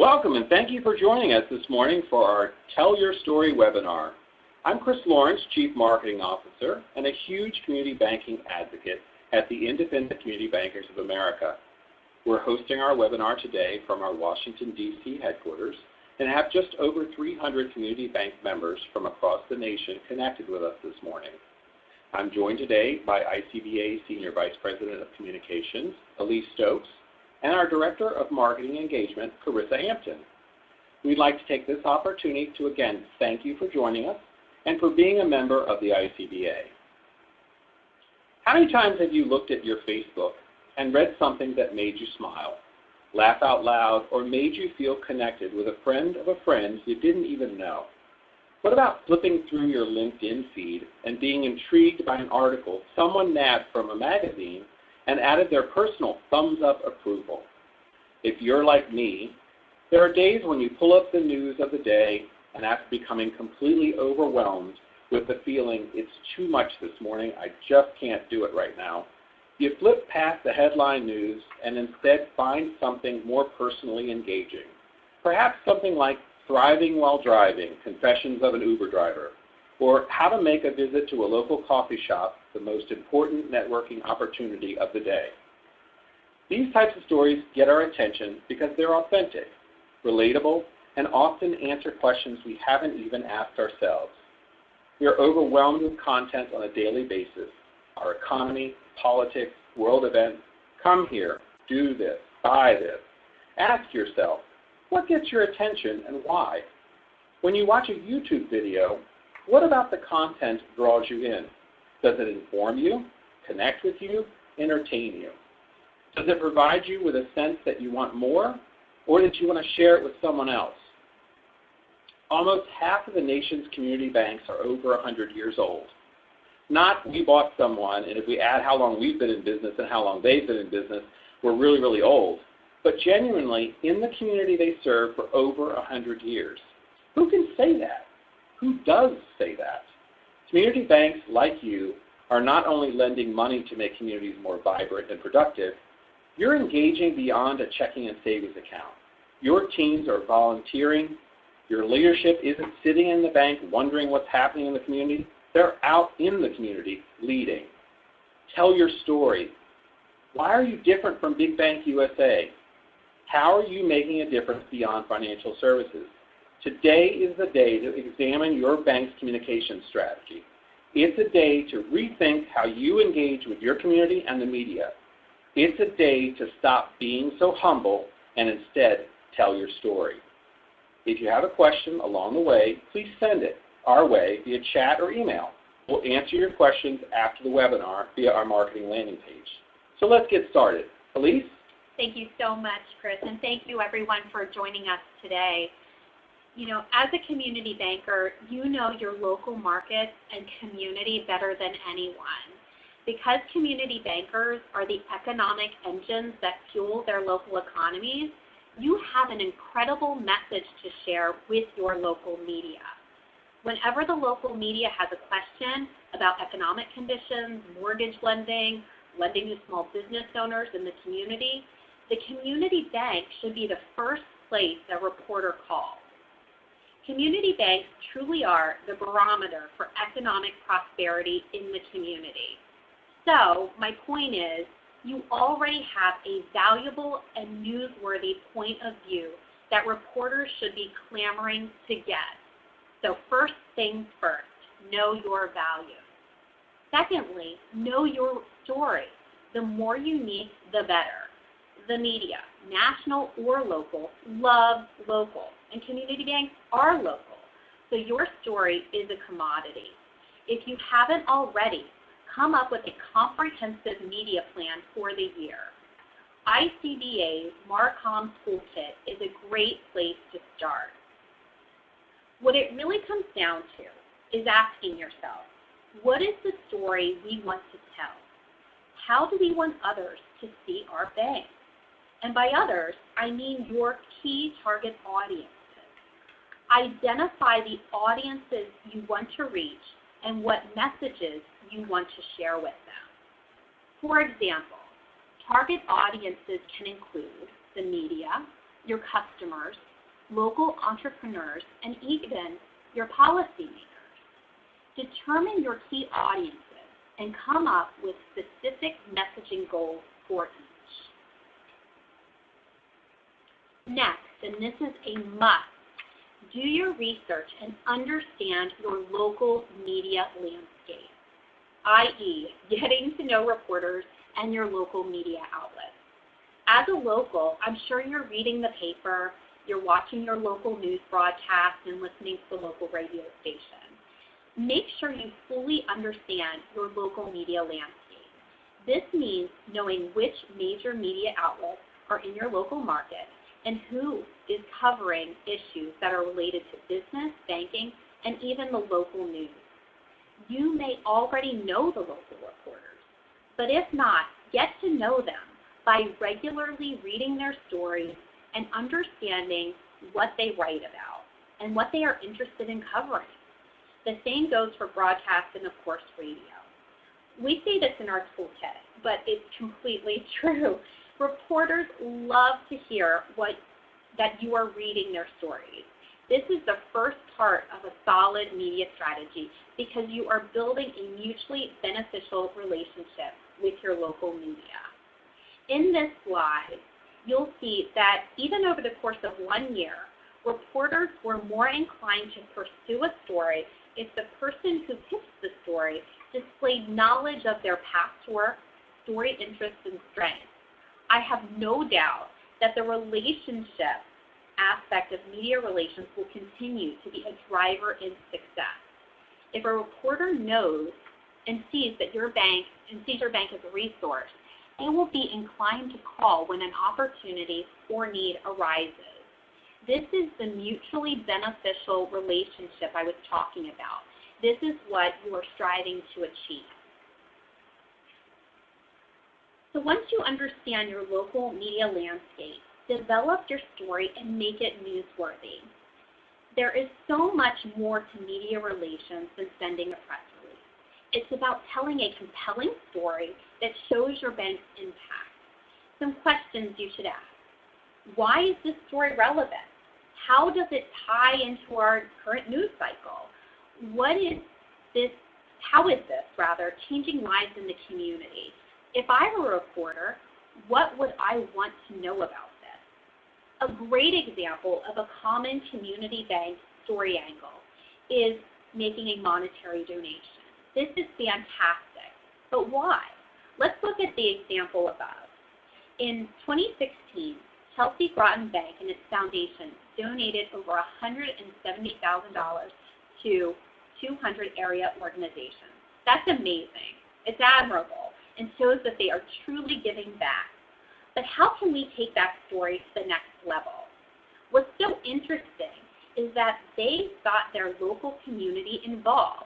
Welcome and thank you for joining us this morning for our Tell Your Story webinar. I'm Chris Lawrence, Chief Marketing Officer and a huge community banking advocate at the Independent Community Bankers of America. We're hosting our webinar today from our Washington, D.C. headquarters and have just over 300 community bank members from across the nation connected with us this morning. I'm joined today by ICBA Senior Vice President of Communications, Elise Stokes, and our Director of Marketing Engagement, Carissa Hampton. We'd like to take this opportunity to again thank you for joining us and for being a member of the ICBA. How many times have you looked at your Facebook and read something that made you smile, laugh out loud, or made you feel connected with a friend of a friend you didn't even know? What about flipping through your LinkedIn feed and being intrigued by an article someone nabbed from a magazine and added their personal thumbs-up approval? If you're like me, there are days when you pull up the news of the day and after becoming completely overwhelmed with the feeling, it's too much this morning, I just can't do it right now, you flip past the headline news and instead find something more personally engaging. Perhaps something like Thriving While Driving, Confessions of an Uber Driver, or How to Make a Visit to a Local Coffee Shop the Most Important Networking Opportunity of the Day. These types of stories get our attention because they're authentic, relatable, and often answer questions we haven't even asked ourselves. We are overwhelmed with content on a daily basis. Our economy, politics, world events. Come here, do this, buy this. Ask yourself, what gets your attention and why? When you watch a YouTube video, what about the content draws you in? Does it inform you, connect with you, entertain you? Does it provide you with a sense that you want more, or that you want to share it with someone else? Almost half of the nation's community banks are over 100 years old. Not we bought someone, and if we add how long we've been in business and how long they've been in business, we're really, really old. But genuinely, in the community they serve for over 100 years. Who can say that? Who does say that? Community banks like you are not only lending money to make communities more vibrant and productive, you're engaging beyond a checking and savings account. Your teams are volunteering. Your leadership isn't sitting in the bank wondering what's happening in the community. They're out in the community leading. Tell your story. Why are you different from Big Bank USA? How are you making a difference beyond financial services? Today is the day to examine your bank's communication strategy. It's a day to rethink how you engage with your community and the media. It's a day to stop being so humble and instead tell your story. If you have a question along the way, please send it our way via chat or email. We'll answer your questions after the webinar via our marketing landing page. So let's get started. Elise? Thank you so much, Chris, and thank you everyone for joining us today. You know, as a community banker, you know your local market and community better than anyone. Because community bankers are the economic engines that fuel their local economies, you have an incredible message to share with your local media. Whenever the local media has a question about economic conditions, mortgage lending, lending to small business owners in the community bank should be the first place a reporter calls. Community banks truly are the barometer for economic prosperity in the community. So my point is, you already have a valuable and newsworthy point of view that reporters should be clamoring to get. So first things first, know your value. Secondly, know your story. The more unique, the better. The media, national or local, love local, and community banks are local. So your story is a commodity. If you haven't already, come up with a comprehensive media plan for the year. ICBA's Marcom Toolkit is a great place to start. What it really comes down to is asking yourself, what is the story we want to tell? How do we want others to see our bank? And by others, I mean your key target audiences. Identify the audiences you want to reach and what messages you want to share with them. For example, target audiences can include the media, your customers, local entrepreneurs, and even your policymakers. Determine your key audiences and come up with specific messaging goals for each. Next, and this is a must, do your research and understand your local media landscape, i.e., getting to know reporters and your local media outlets. As a local, I'm sure you're reading the paper, you're watching your local news broadcast, and listening to the local radio station. Make sure you fully understand your local media landscape. This means knowing which major media outlets are in your local market and who is covering issues that are related to business, banking, and even the local news. You may already know the local reporters, but if not, get to know them by regularly reading their stories and understanding what they write about and what they are interested in covering. The same goes for broadcast and, of course, radio. We say this in our toolkit, but it's completely true. Reporters love to hear that you are reading their stories. This is the first part of a solid media strategy because you are building a mutually beneficial relationship with your local media. In this slide, you'll see that even over the course of 1 year, reporters were more inclined to pursue a story if the person who pitched the story displayed knowledge of their past work, story interests, and strengths. I have no doubt that the relationship aspect of media relations will continue to be a driver in success. If a reporter knows and sees that your bank as a resource, they will be inclined to call when an opportunity or need arises. This is the mutually beneficial relationship I was talking about. This is what you are striving to achieve. So once you understand your local media landscape, develop your story and make it newsworthy. There is so much more to media relations than sending a press release. It's about telling a compelling story that shows your bank's impact. Some questions you should ask. Why is this story relevant? How does it tie into our current news cycle? How is this changing lives in the community? If I were a reporter, what would I want to know about this? A great example of a common community bank story angle is making a monetary donation. This is fantastic, but why? Let's look at the example above. In 2016, Chelsea Groton Bank and its foundation donated over $170,000 to 200 area organizations. That's amazing. It's admirable and shows that they are truly giving back. But how can we take that story to the next level? What's so interesting is that they got their local community involved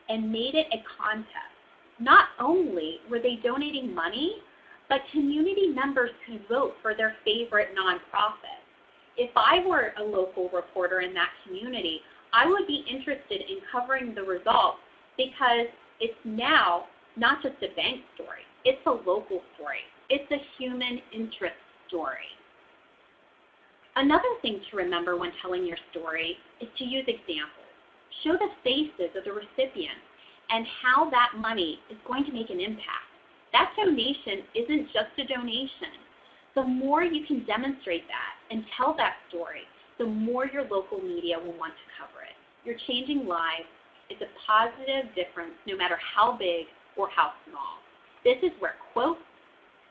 and made it a contest. Not only were they donating money, but community members could vote for their favorite nonprofit. If I were a local reporter in that community, I would be interested in covering the results because it's now not just a bank story, it's a local story. It's a human interest story. Another thing to remember when telling your story is to use examples. Show the faces of the recipients and how that money is going to make an impact. That donation isn't just a donation. The more you can demonstrate that and tell that story, the more your local media will want to cover it. You're changing lives. It's a positive difference no matter how big or how small. This is where quotes,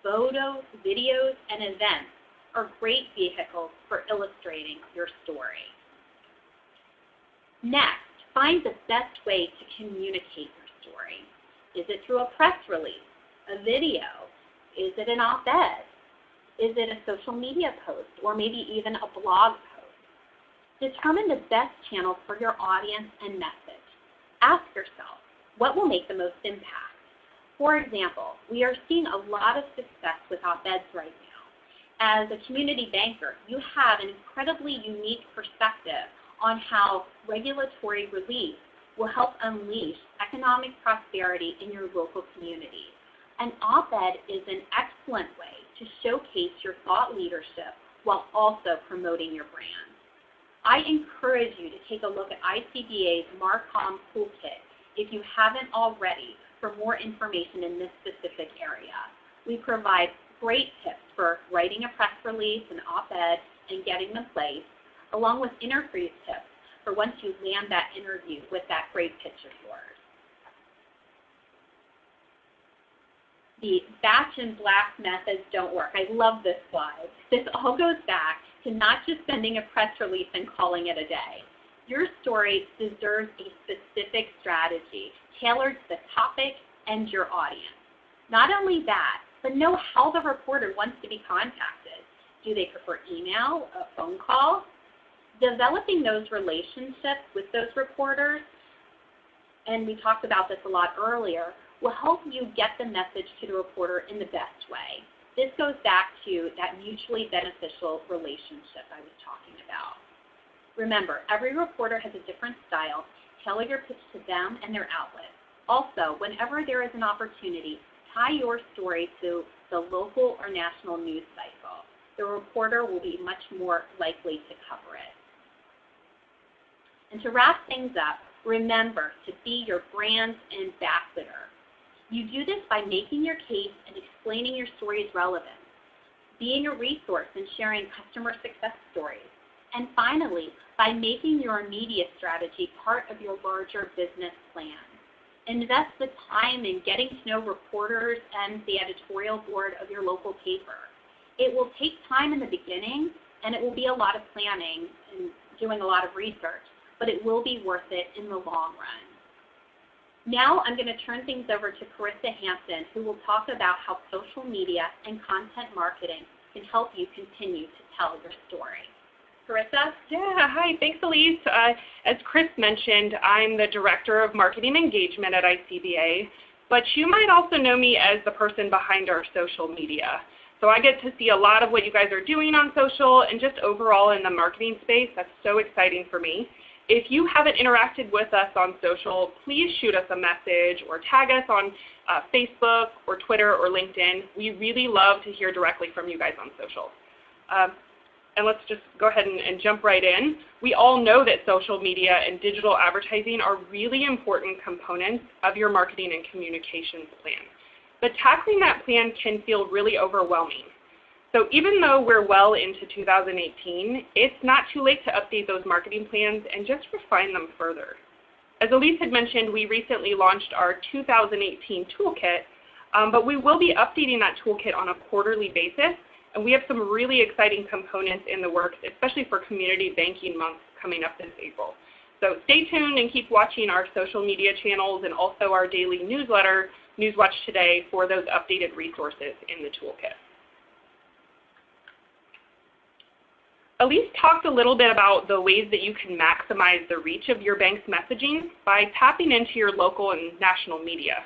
photos, videos, and events are great vehicles for illustrating your story. Next, find the best way to communicate your story. Is it through a press release, a video? Is it an op-ed? Is it a social media post, or maybe even a blog post? Determine the best channel for your audience and message. Ask yourself, what will make the most impact? For example, we are seeing a lot of success with op-eds right now. As a community banker, you have an incredibly unique perspective on how regulatory relief will help unleash economic prosperity in your local community. An op-ed is an excellent way to showcase your thought leadership while also promoting your brand. I encourage you to take a look at ICBA's Marcom Toolkit if you haven't already for more information in this specific area. We provide great tips for writing a press release, an op-ed, and getting them placed, along with interview tips for once you land that interview with that great pitch of yours. The batch and blast methods don't work. I love this slide. This all goes back to not just sending a press release and calling it a day. Your story deserves a specific strategy tailored to the topic and your audience. Not only that, but know how the reporter wants to be contacted. Do they prefer email, a phone call? Developing those relationships with those reporters, and we talked about this a lot earlier, will help you get the message to the reporter in the best way. This goes back to that mutually beneficial relationship I was talking about. Remember, every reporter has a different style. Tailor your pitch to them and their outlet. Also, whenever there is an opportunity, tie your story to the local or national news cycle. The reporter will be much more likely to cover it. And to wrap things up, remember to be your brand's ambassador. You do this by making your case and explaining your story's relevance, being a resource and sharing customer success stories, and finally, by making your media strategy part of your larger business plan. Invest the time in getting to know reporters and the editorial board of your local paper. It will take time in the beginning, and it will be a lot of planning and doing a lot of research, but it will be worth it in the long run. Now I'm going to turn things over to Carissa Hampton, who will talk about how social media and content marketing can help you continue to tell your story. Carissa? Yeah, hi, thanks Elise. As Chris mentioned, I'm the Director of Marketing Engagement at ICBA, but you might also know me as the person behind our social media. So I get to see a lot of what you guys are doing on social and just overall in the marketing space. That's so exciting for me. If you haven't interacted with us on social, please shoot us a message or tag us on Facebook or Twitter or LinkedIn. We really love to hear directly from you guys on social. And let's just go ahead and jump right in. We all know that social media and digital advertising are really important components of your marketing and communications plan. But tackling that plan can feel really overwhelming. So even though we're well into 2018, it's not too late to update those marketing plans and just refine them further. As Elise had mentioned, we recently launched our 2018 toolkit, but we will be updating that toolkit on a quarterly basis, and we have some really exciting components in the works, especially for Community Banking Month coming up this April. So stay tuned and keep watching our social media channels and also our daily newsletter, Newswatch Today, for those updated resources in the toolkit. Elise talked a little bit about the ways that you can maximize the reach of your bank's messaging by tapping into your local and national media.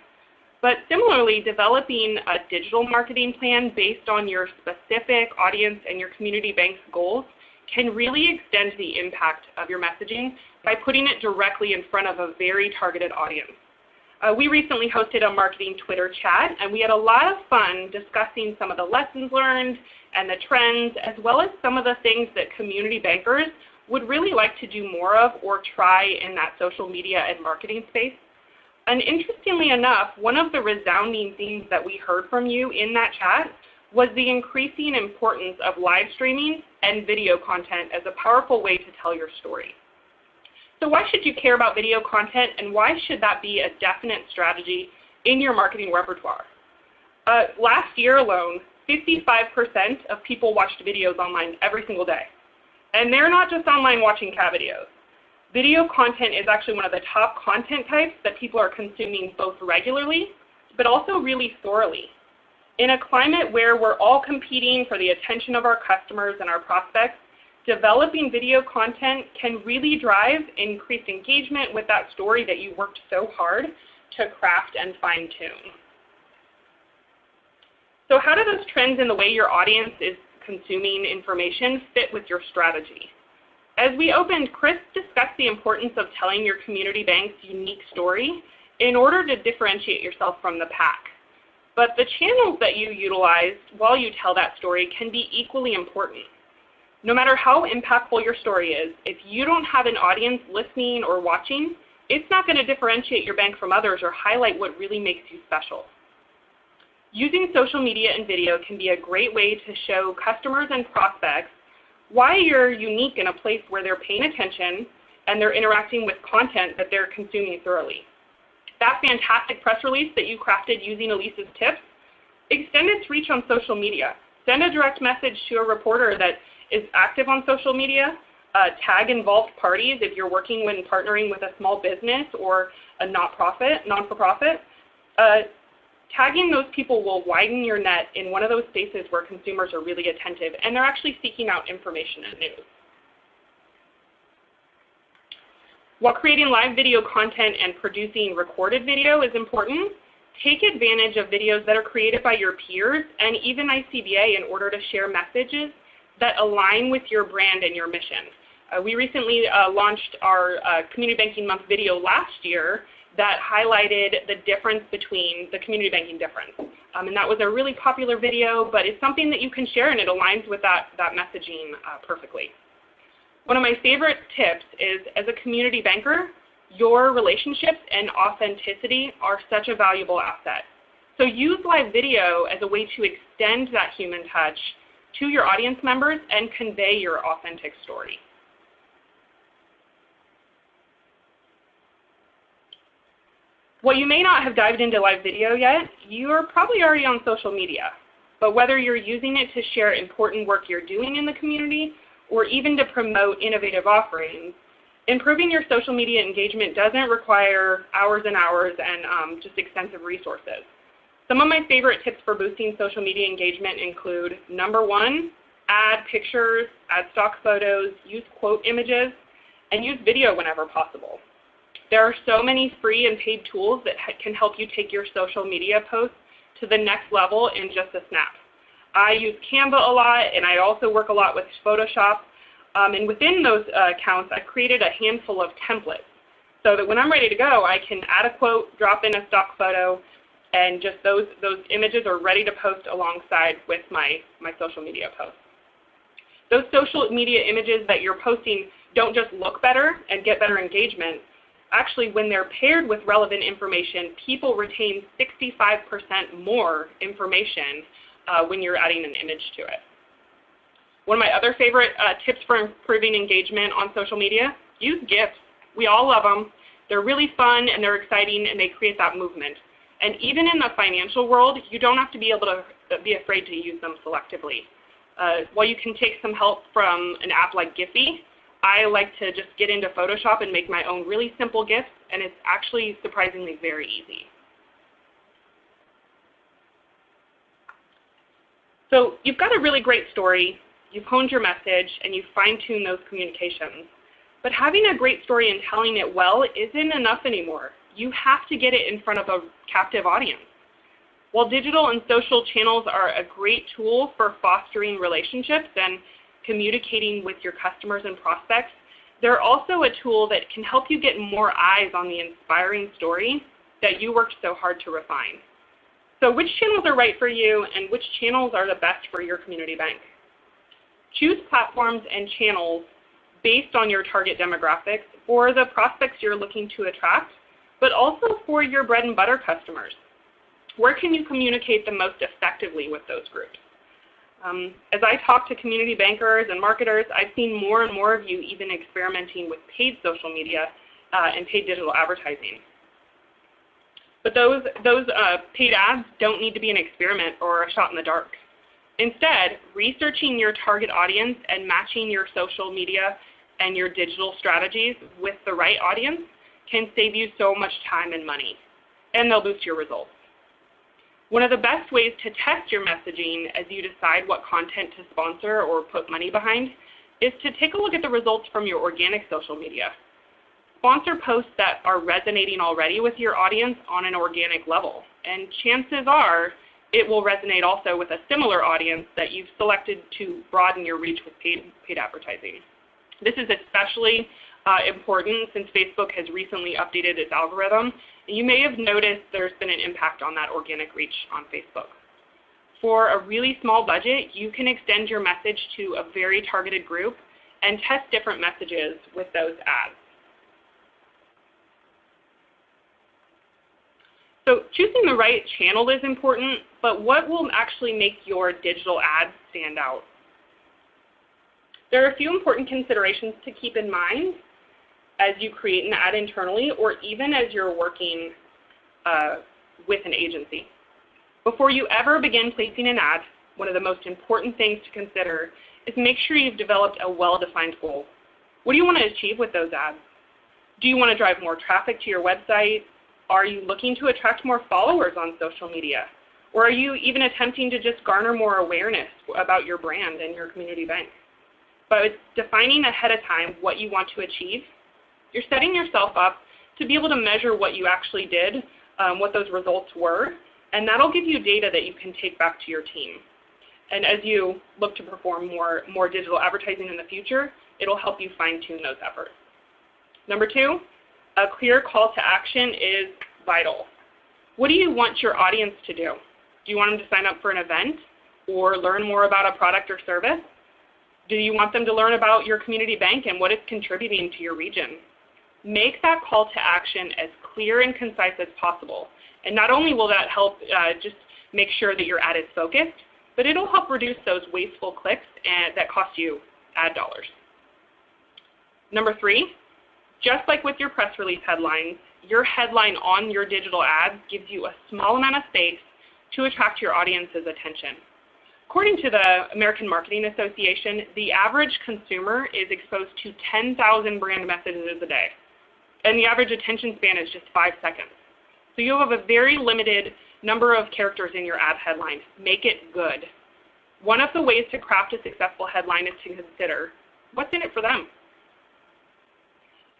But similarly, developing a digital marketing plan based on your specific audience and your community bank's goals can really extend the impact of your messaging by putting it directly in front of a very targeted audience. We recently hosted a marketing Twitter chat, and we had a lot of fun discussing some of the lessons learned and the trends, as well as some of the things that community bankers would really like to do more of or try in that social media and marketing space. And interestingly enough, one of the resounding themes that we heard from you in that chat was the increasing importance of live streaming and video content as a powerful way to tell your story. So why should you care about video content, and why should that be a definite strategy in your marketing repertoire? Last year alone, 55% of people watched videos online every single day. And they're not just online watching cat videos. Video content is actually one of the top content types that people are consuming both regularly, but also really thoroughly. In a climate where we're all competing for the attention of our customers and our prospects, developing video content can really drive increased engagement with that story that you worked so hard to craft and fine-tune. So how do those trends in the way your audience is consuming information fit with your strategy? As we opened, Chris discussed the importance of telling your community bank's unique story in order to differentiate yourself from the pack. But the channels that you utilize while you tell that story can be equally important. No matter how impactful your story is, if you don't have an audience listening or watching, it's not going to differentiate your bank from others or highlight what really makes you special. Using social media and video can be a great way to show customers and prospects why you're unique in a place where they're paying attention and they're interacting with content that they're consuming thoroughly. That fantastic press release that you crafted using Elise's tips, extend its reach on social media. Send a direct message to a reporter that is active on social media. Tag involved parties if you're working when partnering with a small business or a non-for-profit. Tagging those people will widen your net in one of those spaces where consumers are really attentive and they're actually seeking out information and news. While creating live video content and producing recorded video is important, take advantage of videos that are created by your peers and even ICBA in order to share messages that align with your brand and your mission. We recently launched our Community Banking Month video last year that highlighted the difference between the community banking difference. And that was a really popular video, but it's something that you can share and it aligns with that messaging perfectly. One of my favorite tips is, as a community banker, your relationships and authenticity are such a valuable asset. So use live video as a way to extend that human touch to your audience members and convey your authentic story. While you may not have dived into live video yet, you're probably already on social media. But whether you're using it to share important work you're doing in the community or even to promote innovative offerings, improving your social media engagement doesn't require hours and hours and just extensive resources. Some of my favorite tips for boosting social media engagement include, number one, add pictures, add stock photos, use quote images, and use video whenever possible. There are so many free and paid tools that can help you take your social media posts to the next level in just a snap. I use Canva a lot, and I also work a lot with Photoshop. And within those accounts, I've created a handful of templates so that when I'm ready to go, I can add a quote, drop in a stock photo, and just those images are ready to post alongside with my social media posts. Those social media images that you're posting don't just look better and get better engagement. Actually, when they're paired with relevant information, people retain 65% more information when you're adding an image to it. One of my other favorite tips for improving engagement on social media, use GIFs. We all love them. They're really fun and they're exciting and they create that movement. And even in the financial world, you don't have to be able to be afraid to use them selectively. While you can take some help from an app like Giphy, I like to just get into Photoshop and make my own really simple GIFs, and it's actually surprisingly very easy. So you've got a really great story, you've honed your message, and you've fine-tuned those communications. But having a great story and telling it well isn't enough anymore. You have to get it in front of a captive audience. While digital and social channels are a great tool for fostering relationships and communicating with your customers and prospects, they're also a tool that can help you get more eyes on the inspiring story that you worked so hard to refine. So which channels are right for you and which channels are the best for your community bank? Choose platforms and channels based on your target demographics for the prospects you're looking to attract, but also for your bread and butter customers. Where can you communicate the most effectively with those groups? As I talk to community bankers and marketers, I've seen more and more of you even experimenting with paid social media and paid digital advertising. But those paid ads don't need to be an experiment or a shot in the dark. Instead, researching your target audience and matching your social media and your digital strategies with the right audience can save you so much time and money, and they'll boost your results. One of the best ways to test your messaging as you decide what content to sponsor or put money behind is to take a look at the results from your organic social media. Sponsor posts that are resonating already with your audience on an organic level, and chances are it will resonate also with a similar audience that you've selected to broaden your reach with paid advertising. This is especially important since Facebook has recently updated its algorithm. You may have noticed there's been an impact on that organic reach on Facebook. For a really small budget, you can extend your message to a very targeted group and test different messages with those ads. So choosing the right channel is important, but what will actually make your digital ads stand out? There are a few important considerations to keep in mind as you create an ad internally or even as you're working with an agency. Before you ever begin placing an ad, one of the most important things to consider is make sure you've developed a well-defined goal. What do you want to achieve with those ads? Do you want to drive more traffic to your website? Are you looking to attract more followers on social media? Or are you even attempting to just garner more awareness about your brand and your community bank? By defining ahead of time what you want to achieve, you're setting yourself up to be able to measure what you actually did, what those results were, and that'll give you data that you can take back to your team. And as you look to perform more digital advertising in the future, it'll help you fine-tune those efforts. Number 2, a clear call to action is vital. What do you want your audience to do? Do you want them to sign up for an event or learn more about a product or service? Do you want them to learn about your community bank and what it's contributing to your region? Make that call to action as clear and concise as possible. And not only will that help just make sure that your ad is focused, but it'll help reduce those wasteful clicks that cost you ad dollars. Number 3, just like with your press release headlines, your headline on your digital ads gives you a small amount of space to attract your audience's attention. According to the American Marketing Association, the average consumer is exposed to 10,000 brand messages a day, and the average attention span is just 5 seconds. So you have a very limited number of characters in your ad headline. Make it good. One of the ways to craft a successful headline is to consider what's in it for them.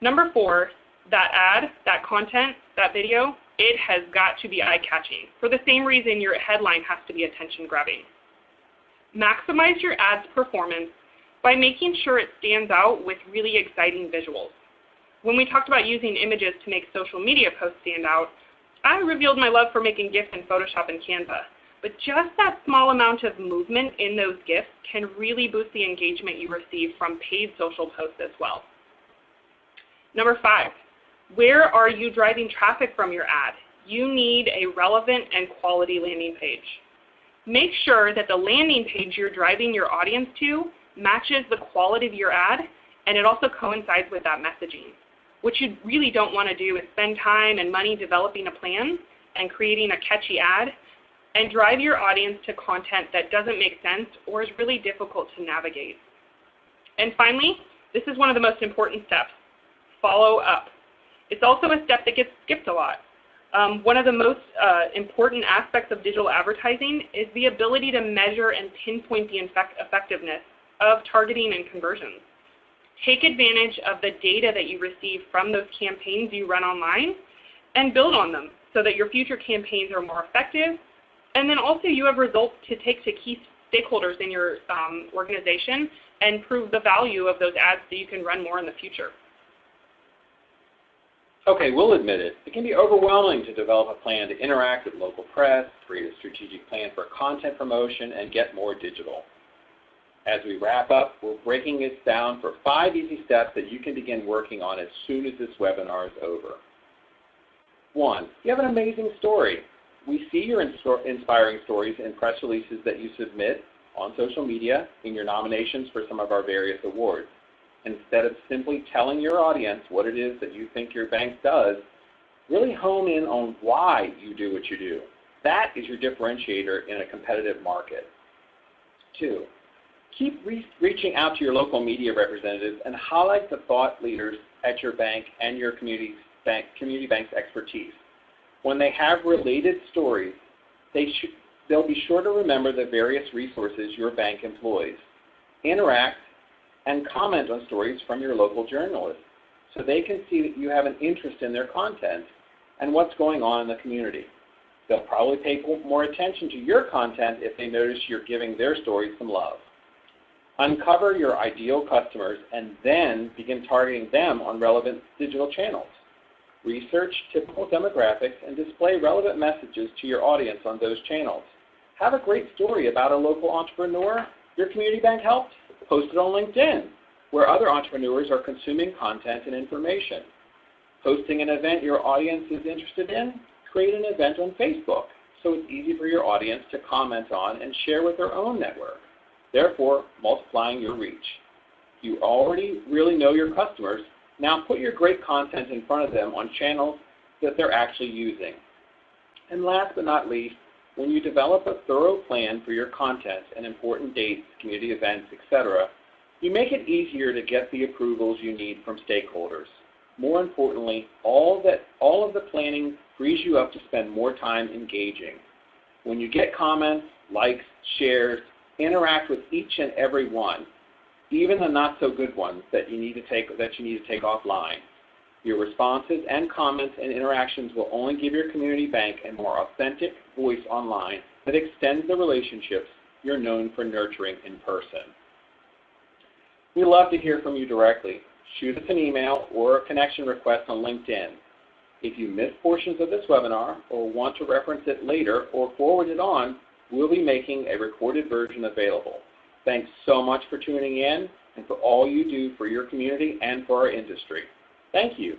Number 4, that ad, that content, that video, it has got to be eye-catching. For the same reason your headline has to be attention-grabbing. Maximize your ad's performance by making sure it stands out with really exciting visuals. When we talked about using images to make social media posts stand out, I revealed my love for making GIFs in Photoshop and Canva. But just that small amount of movement in those GIFs can really boost the engagement you receive from paid social posts as well. Number 5, where are you driving traffic from your ad? You need a relevant and quality landing page. Make sure that the landing page you're driving your audience to matches the quality of your ad, and it also coincides with that messaging. What you really don't want to do is spend time and money developing a plan and creating a catchy ad and drive your audience to content that doesn't make sense or is really difficult to navigate. And finally, this is one of the most important steps. Follow up. It's also a step that gets skipped a lot. One of the most important aspects of digital advertising is the ability to measure and pinpoint the effectiveness of targeting and conversions. Take advantage of the data that you receive from those campaigns you run online and build on them so that your future campaigns are more effective. And then also you have results to take to key stakeholders in your organization and prove the value of those ads so you can run more in the future. Okay, we'll admit it. It can be overwhelming to develop a plan to interact with local press, create a strategic plan for content promotion, and get more digital. As we wrap up, we're breaking this down for 5 easy steps that you can begin working on as soon as this webinar is over. 1, you have an amazing story. We see your inspiring stories in press releases that you submit on social media in your nominations for some of our various awards. Instead of simply telling your audience what it is that you think your bank does, really hone in on why you do what you do. That is your differentiator in a competitive market. 2, keep reaching out to your local media representatives and highlight the thought leaders at your bank and your community bank's expertise. When they have related stories, they'll be sure to remember the various resources your bank employs. Interact and comment on stories from your local journalists so they can see that you have an interest in their content and what's going on in the community. They'll probably pay more attention to your content if they notice you're giving their stories some love. Uncover your ideal customers and then begin targeting them on relevant digital channels. Research typical demographics and display relevant messages to your audience on those channels. Have a great story about a local entrepreneur your community bank helped? Post it on LinkedIn, where other entrepreneurs are consuming content and information. Hosting an event your audience is interested in? Create an event on Facebook so it's easy for your audience to comment on and share with their own network, therefore multiplying your reach. You already really know your customers. Now put your great content in front of them on channels that they're actually using. And last but not least, when you develop a thorough plan for your content and important dates, community events, etc., you make it easier to get the approvals you need from stakeholders. More importantly, all of the planning frees you up to spend more time engaging. When you get comments, likes, shares, interact with each and every one, even the not so good ones that you need to take offline. Your responses and comments and interactions will only give your community bank a more authentic voice online that extends the relationships you're known for nurturing in person. We love to hear from you directly. Shoot us an email or a connection request on LinkedIn. If you missed portions of this webinar or want to reference it later or forward it on, we'll be making a recorded version available. Thanks so much for tuning in and for all you do for your community and for our industry. Thank you.